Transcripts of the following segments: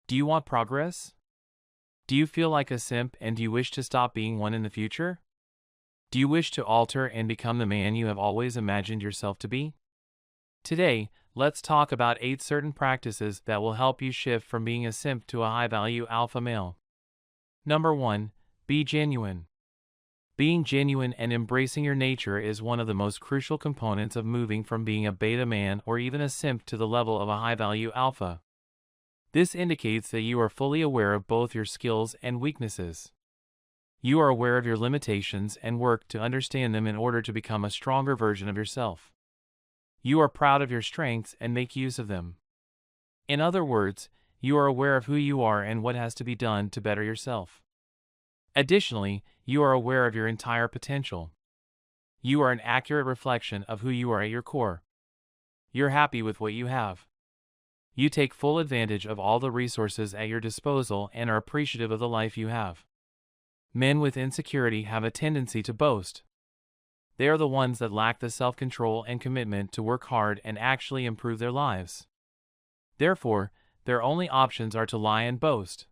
Do you want progress? Do you feel like a simp and do you wish to stop being one in the future? Do you wish to alter and become the man you have always imagined yourself to be? Today, let's talk about 8 certain practices that will help you shift from being a simp to a high-value alpha male. Number 1. Be genuine. Being genuine and embracing your nature is one of the most crucial components of moving from being a beta man or even a simp to the level of a high-value alpha. This indicates that you are fully aware of both your skills and weaknesses. You are aware of your limitations and work to understand them in order to become a stronger version of yourself. You are proud of your strengths and make use of them. In other words, you are aware of who you are and what has to be done to better yourself. Additionally, you are aware of your entire potential. You are an accurate reflection of who you are at your core. You're happy with what you have. You take full advantage of all the resources at your disposal and are appreciative of the life you have. Men with insecurity have a tendency to boast. They are the ones that lack the self-control and commitment to work hard and actually improve their lives. Therefore, their only options are to lie and boast.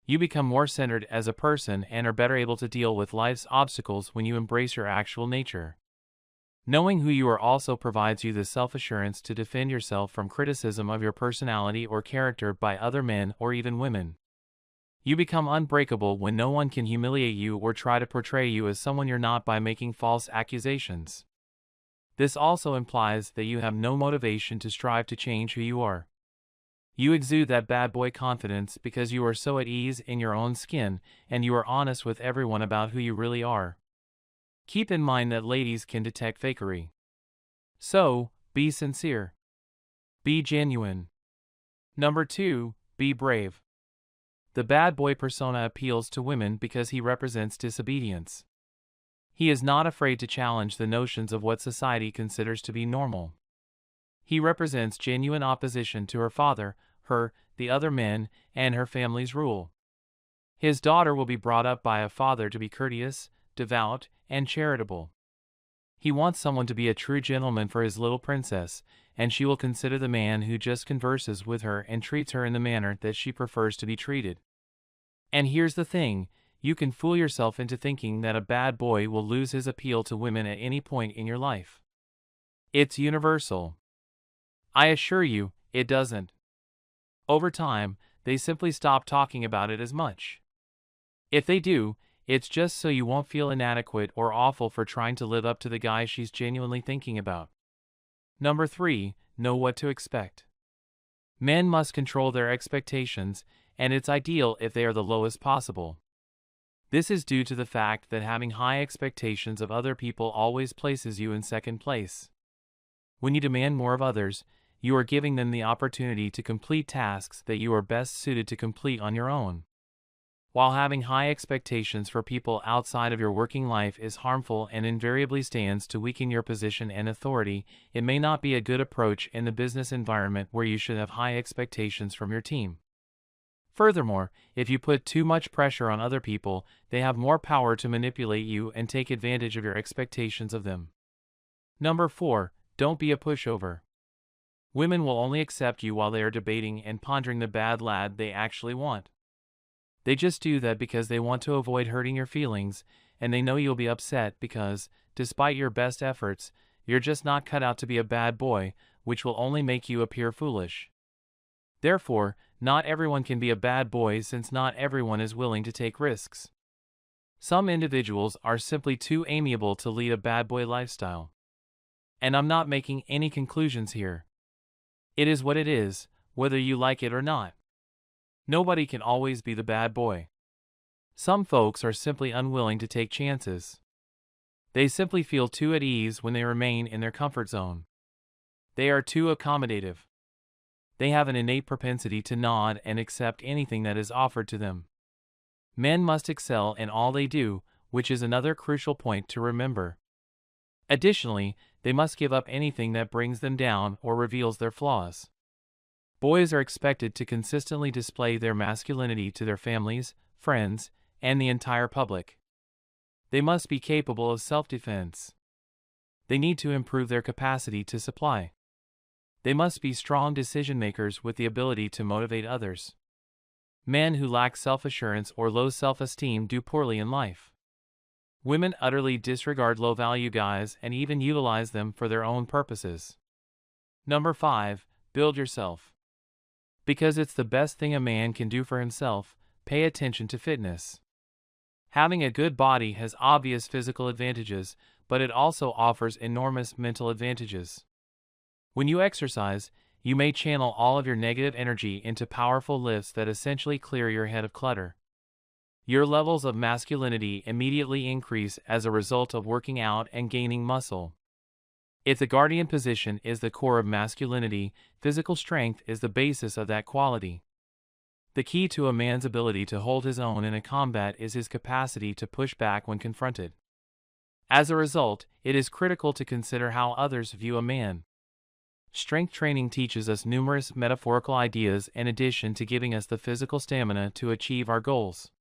You become more centered as a person and are better able to deal with life's obstacles when you embrace your actual nature. Knowing who you are also provides you the self-assurance to defend yourself from criticism of your personality or character by other men or even women. You become unbreakable when no one can humiliate you or try to portray you as someone you're not by making false accusations. This also implies that you have no motivation to strive to change who you are. You exude that bad boy confidence because you are so at ease in your own skin and you are honest with everyone about who you really are. Keep in mind that ladies can detect fakery. So, be sincere. Be genuine. Number 2, be brave. The bad boy persona appeals to women because he represents disobedience. He is not afraid to challenge the notions of what society considers to be normal. He represents genuine opposition to her father, the other men, and her family's rule. His daughter will be brought up by a father to be courteous, devout, and charitable. He wants someone to be a true gentleman for his little princess, and she will consider the man who just converses with her and treats her in the manner that she prefers to be treated. And here's the thing, you can fool yourself into thinking that a bad boy will lose his appeal to women at any point in your life. It's universal. I assure you, it doesn't. Over time, they simply stop talking about it as much. If they do, it's just so you won't feel inadequate or awful for trying to live up to the guy she's genuinely thinking about. Number 3, know what to expect. Men must control their expectations, and it's ideal if they are the lowest possible. This is due to the fact that having high expectations of other people always places you in second place. When you demand more of others, you are giving them the opportunity to complete tasks that you are best suited to complete on your own. While having high expectations for people outside of your working life is harmful and invariably stands to weaken your position and authority, it may not be a good approach in the business environment where you should have high expectations from your team. Furthermore, if you put too much pressure on other people, they have more power to manipulate you and take advantage of your expectations of them. Number 4, don't be a pushover. Women will only accept you while they are debating and pondering the bad lad they actually want. They just do that because they want to avoid hurting your feelings, and they know you'll be upset because, despite your best efforts, you're just not cut out to be a bad boy, which will only make you appear foolish. Therefore, not everyone can be a bad boy since not everyone is willing to take risks. Some individuals are simply too amiable to lead a bad boy lifestyle. And I'm not making any conclusions here. It is what it is, whether you like it or not. Nobody can always be the bad boy. Some folks are simply unwilling to take chances. They simply feel too at ease when they remain in their comfort zone. They are too accommodative. They have an innate propensity to nod and accept anything that is offered to them. Men must excel in all they do, which is another crucial point to remember. Additionally, they must give up anything that brings them down or reveals their flaws. Boys are expected to consistently display their masculinity to their families, friends, and the entire public. They must be capable of self-defense. They need to improve their capacity to supply. They must be strong decision-makers with the ability to motivate others. Men who lack self-assurance or low self-esteem do poorly in life. Women utterly disregard low-value guys and even utilize them for their own purposes. Number 5. Build yourself. Because it's the best thing a man can do for himself, pay attention to fitness. Having a good body has obvious physical advantages, but it also offers enormous mental advantages. When you exercise, you may channel all of your negative energy into powerful lifts that essentially clear your head of clutter. Your levels of masculinity immediately increase as a result of working out and gaining muscle. If the guardian position is the core of masculinity, physical strength is the basis of that quality. The key to a man's ability to hold his own in a combat is his capacity to push back when confronted. As a result, it is critical to consider how others view a man. Strength training teaches us numerous metaphorical ideas in addition to giving us the physical stamina to achieve our goals.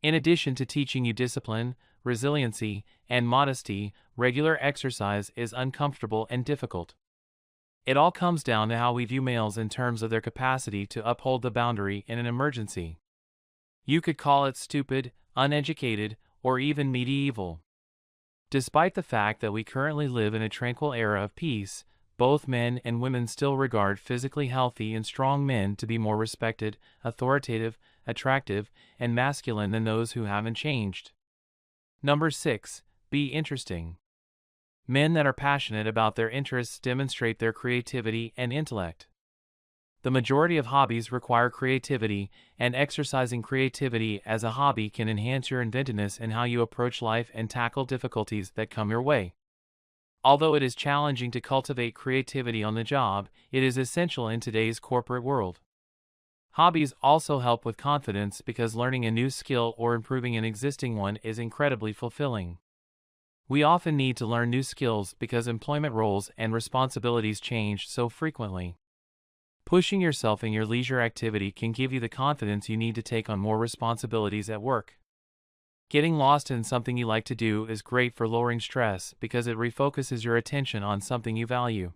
In addition to teaching you discipline, resiliency, and modesty, regular exercise is uncomfortable and difficult. It all comes down to how we view males in terms of their capacity to uphold the boundary in an emergency. You could call it stupid, uneducated, or even medieval. Despite the fact that we currently live in a tranquil era of peace, both men and women still regard physically healthy and strong men to be more respected, authoritative, attractive, and masculine than those who haven't changed. Number 6. Be interesting. Men that are passionate about their interests demonstrate their creativity and intellect. The majority of hobbies require creativity, and exercising creativity as a hobby can enhance your inventiveness in how you approach life and tackle difficulties that come your way. Although it is challenging to cultivate creativity on the job, it is essential in today's corporate world. Hobbies also help with confidence because learning a new skill or improving an existing one is incredibly fulfilling. We often need to learn new skills because employment roles and responsibilities change so frequently. Pushing yourself in your leisure activity can give you the confidence you need to take on more responsibilities at work. Getting lost in something you like to do is great for lowering stress because it refocuses your attention on something you value.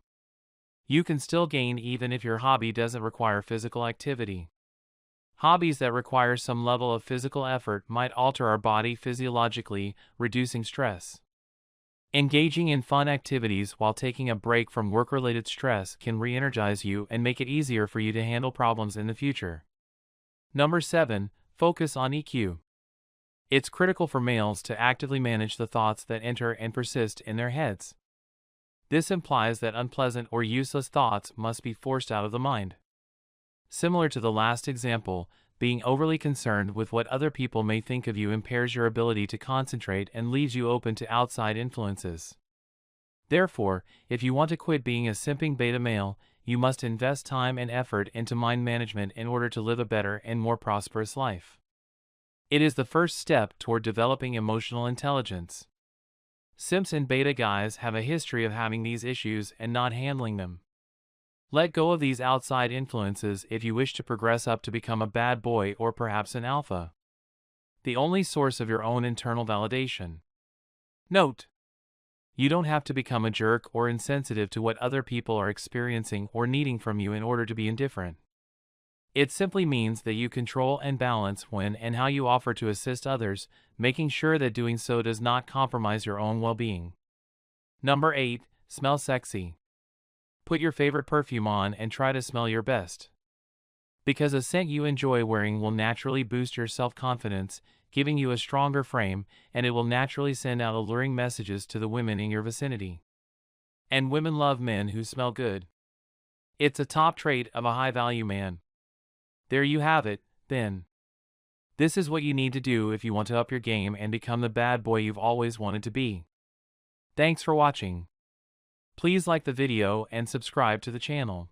You can still gain even if your hobby doesn't require physical activity. Hobbies that require some level of physical effort might alter our body physiologically, reducing stress. Engaging in fun activities while taking a break from work-related stress can re-energize you and make it easier for you to handle problems in the future. Number 7. Focus on EQ. It's critical for males to actively manage the thoughts that enter and persist in their heads. This implies that unpleasant or useless thoughts must be forced out of the mind. Similar to the last example, being overly concerned with what other people may think of you impairs your ability to concentrate and leaves you open to outside influences. Therefore, if you want to quit being a simping beta male, you must invest time and effort into mind management in order to live a better and more prosperous life. It is the first step toward developing emotional intelligence. Simps and beta guys have a history of having these issues and not handling them. Let go of these outside influences if you wish to progress up to become a bad boy or perhaps an alpha. The only source of your own internal validation. Note: you don't have to become a jerk or insensitive to what other people are experiencing or needing from you in order to be indifferent. It simply means that you control and balance when and how you offer to assist others, making sure that doing so does not compromise your own well-being. Number 8. Smell sexy. Put your favorite perfume on and try to smell your best. Because a scent you enjoy wearing will naturally boost your self-confidence, giving you a stronger frame, and it will naturally send out alluring messages to the women in your vicinity. And women love men who smell good. It's a top trait of a high-value man. There you have it, then. This is what you need to do if you want to up your game and become the bad boy you've always wanted to be. Thanks for watching. Please like the video and subscribe to the channel.